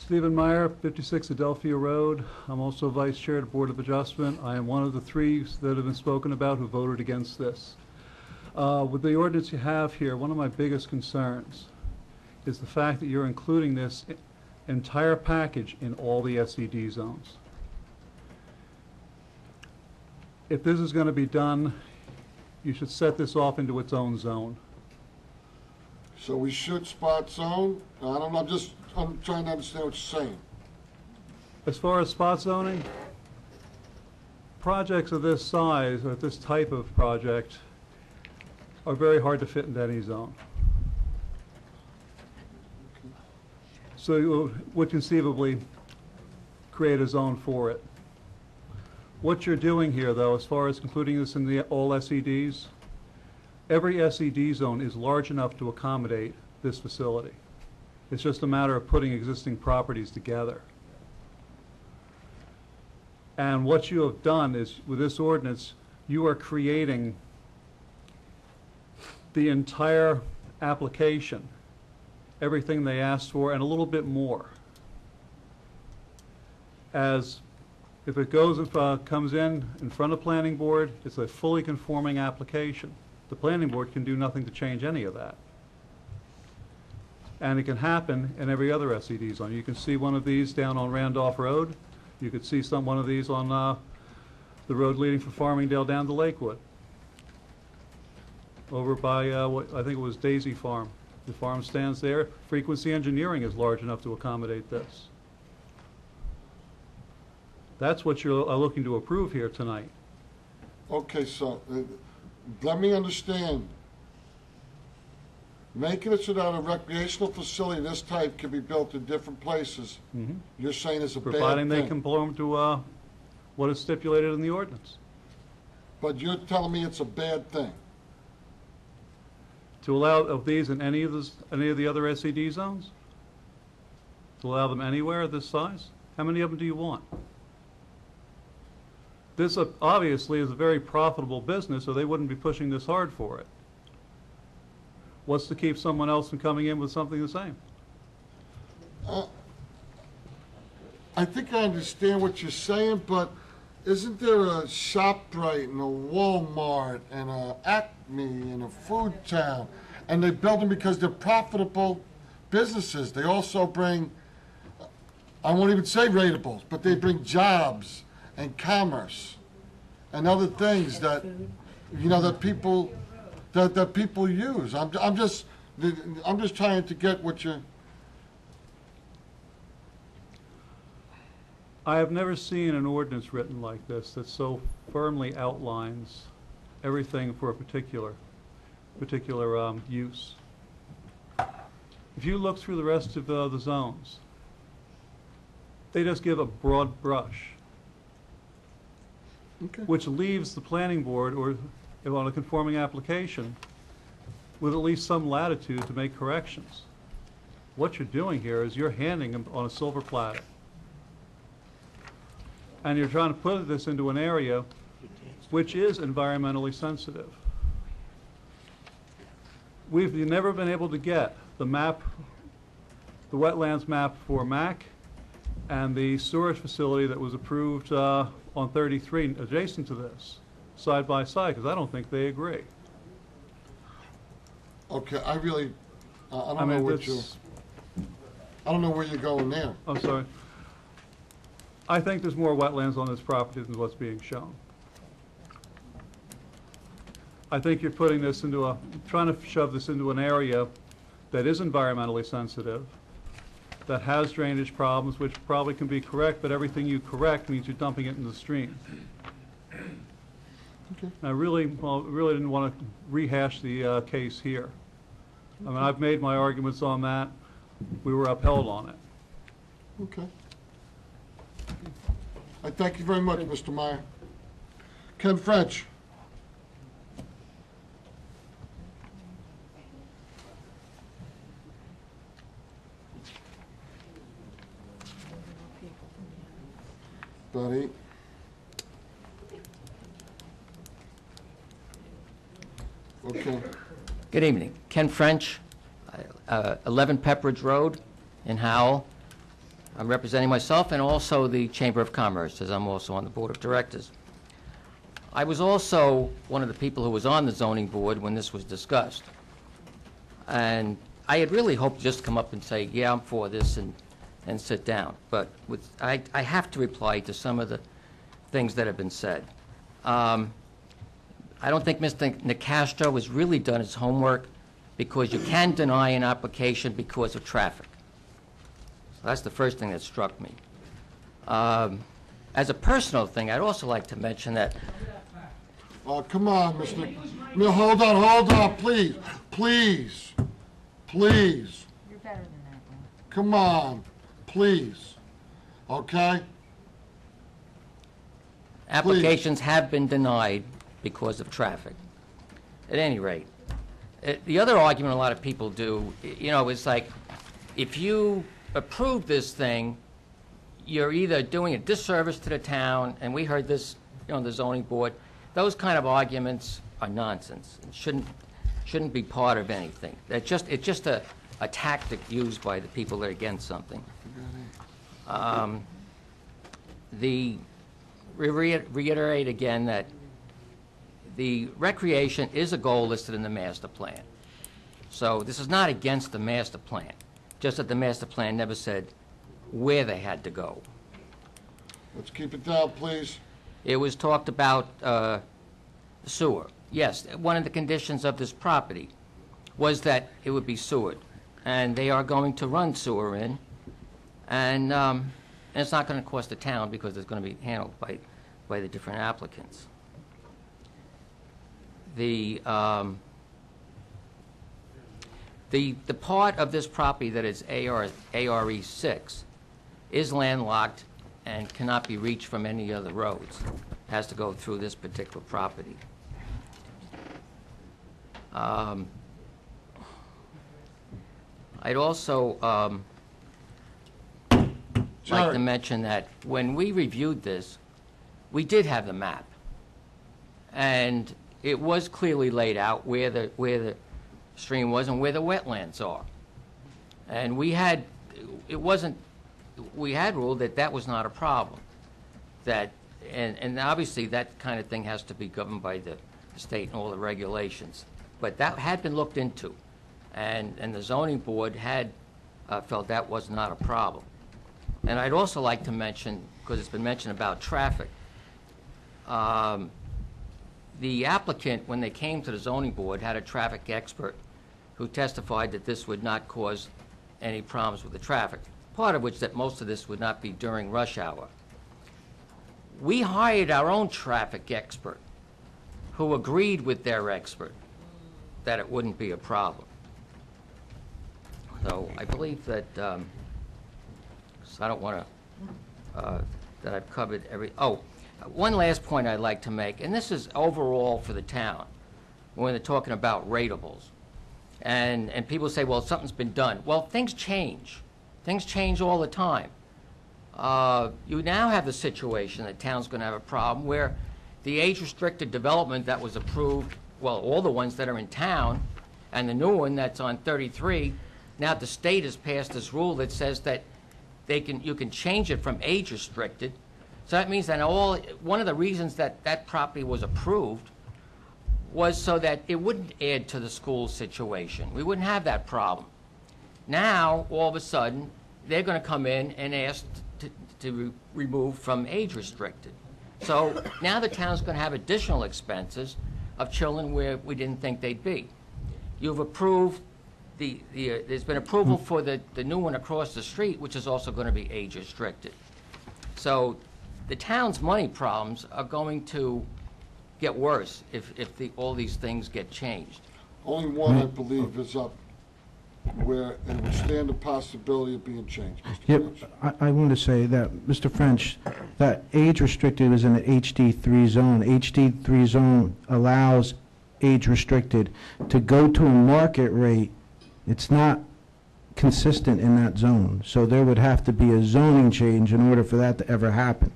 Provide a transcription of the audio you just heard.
Stephen Meyer, 56 Adelphia Road. I'm also Vice Chair of the Board of Adjustment. I am one of the three that have been spoken about who voted against this. With the ordinance you have here, one of my biggest concerns is the fact that you're including this entire package in all the SED zones. If this is going to be done, you should set this off into its own zone. So we should spot zone? I don't know, I'm trying to understand what you're saying. As far as spot zoning, projects of this size, or this type of project, are very hard to fit into any zone. So you would conceivably create a zone for it. What you're doing here, though, as far as including this in the all SEDs, every SED zone is large enough to accommodate this facility. It's just a matter of putting existing properties together. And what you have done is, with this ordinance, you are creating the entire application, everything they asked for, and a little bit more. As if it comes in front of planning board, it's a fully conforming application. The planning board can do nothing to change any of that. And it can happen in every other SED zone. You can see one of these down on Randolph Road. You could see one of these on the road leading from Farmingdale down to Lakewood. Over by, what I think it was Daisy Farm. The farm stands there. Frequency engineering is large enough to accommodate this. That's what you're looking to approve here tonight. Okay, so let me understand. Making it so that a recreational facility of this type can be built in different places, you're saying is a bad thing. Providing they conform to what is stipulated in the ordinance. But you're telling me it's a bad thing. To allow of these in any of the other SED zones? To allow them anywhere this size? How many of them do you want? This obviously is a very profitable business, so they wouldn't be pushing this hard for it. What's to keep someone else from coming in with something the same? I think I understand what you're saying, but isn't there a ShopRite and a Walmart and a Acme and a Food Town? And they build them because they're profitable businesses. They also bring, I won't even say ratables, but they bring jobs and commerce and other things that, you know, that people use. I'm just trying to get what you're. I have never seen an ordinance written like this that so firmly outlines everything for a particular use. If you look through the rest of the zones, they just give a broad brush, which leaves the planning board, or on a conforming application, with at least some latitude to make corrections. What you're doing here is you're handing them on a silver platter. And you're trying to put this into an area which is environmentally sensitive. We've never been able to get the map, the wetlands map for Mac, and the storage facility that was approved on 33 adjacent to this, side by side, because I don't think they agree. Okay, I really, I don't know what you, I don't know where you're going there. I'm sorry. I think there's more wetlands on this property than what's being shown. I think you're putting this into trying to shove this into an area that is environmentally sensitive, that has drainage problems, which probably can be correct, but everything you correct means you're dumping it in the stream. Okay. I really didn't want to rehash the case here. I mean, I've made my arguments on that. We were upheld on it. Okay. I thank you very much, Mr. Meyer. Ken French. Buddy. Okay. Good evening. Ken French, 11 Pepperidge Road in Howell. I'm representing myself and also the Chamber of Commerce, as I'm also on the Board of Directors. I was also one of the people who was on the zoning board when this was discussed. And I had really hoped just to come up and say, yeah, I'm for this, and sit down. But I have to reply to some of the things that have been said. I don't think Mr. Nicastro has really done his homework, because you can deny an application because of traffic. So that's the first thing that struck me. As a personal thing, I'd also like to mention that... Oh, come on, Mr. No, hold on, please. Please. Please. You're better than that, man. Come on. Please. Okay? Applications have been denied because of traffic. At any rate, the other argument a lot of people do, is like, if you approve this thing, you're either doing a disservice to the town, and we heard this, on the zoning board. Those kind of arguments are nonsense. It shouldn't be part of anything. It's just a tactic used by the people that are against something. Reiterate again that the recreation is a goal listed in the master plan. So this is not against the master plan, just that the master plan never said where they had to go. Let's keep it down, please. It was talked about sewer. Yes, one of the conditions of this property was that it would be sewered, and they are going to run sewer in, and it's not going to cost the town because it's going to be handled by the different applicants. The part of this property that is ARE 6 is landlocked and cannot be reached from any other roads. It has to go through this particular property. I'd also like to mention that when we reviewed this, we did have the map, and it was clearly laid out where the stream was and where the wetlands are. And we had ruled that that was not a problem. And obviously that kind of thing has to be governed by the state and all the regulations. But that had been looked into, and the zoning board had felt that was not a problem. And I'd also like to mention, because it's been mentioned about traffic, the applicant, when they came to the zoning board, had a traffic expert who testified that this would not cause any problems with the traffic, part of which that most of this would not be during rush hour. We hired our own traffic expert who agreed with their expert that it wouldn't be a problem. So I believe that, so I don't want to, that I've covered every, one last point I'd like to make, and this is overall for the town, when they're talking about ratables. And people say, well, something's been done. Well, things change. Things change all the time. You now have the situation that town's going to have a problem where the age-restricted development that was approved, well, all the ones that are in town, and the new one that's on 33, now the state has passed this rule that says that you can change it from age-restricted. So that means that one of the reasons that that property was approved was so that it wouldn't add to the school situation. We wouldn't have that problem. Now, all of a sudden, they're going to come in and ask to remove from age-restricted. So now the town's going to have additional expenses of children where we didn't think they'd be. You've approved, there's been approval for the new one across the street, which is also going to be age-restricted. So the town's money problems are going to get worse if all these things get changed. Only one, I believe, is up where it would stand the possibility of being changed, Mr. Yep, French. I want to say that, Mr. French, that age restricted is in the HD3 zone. HD3 zone allows age restricted to go to a market rate. It's not consistent in that zone. So there would have to be a zoning change in order for that to ever happen.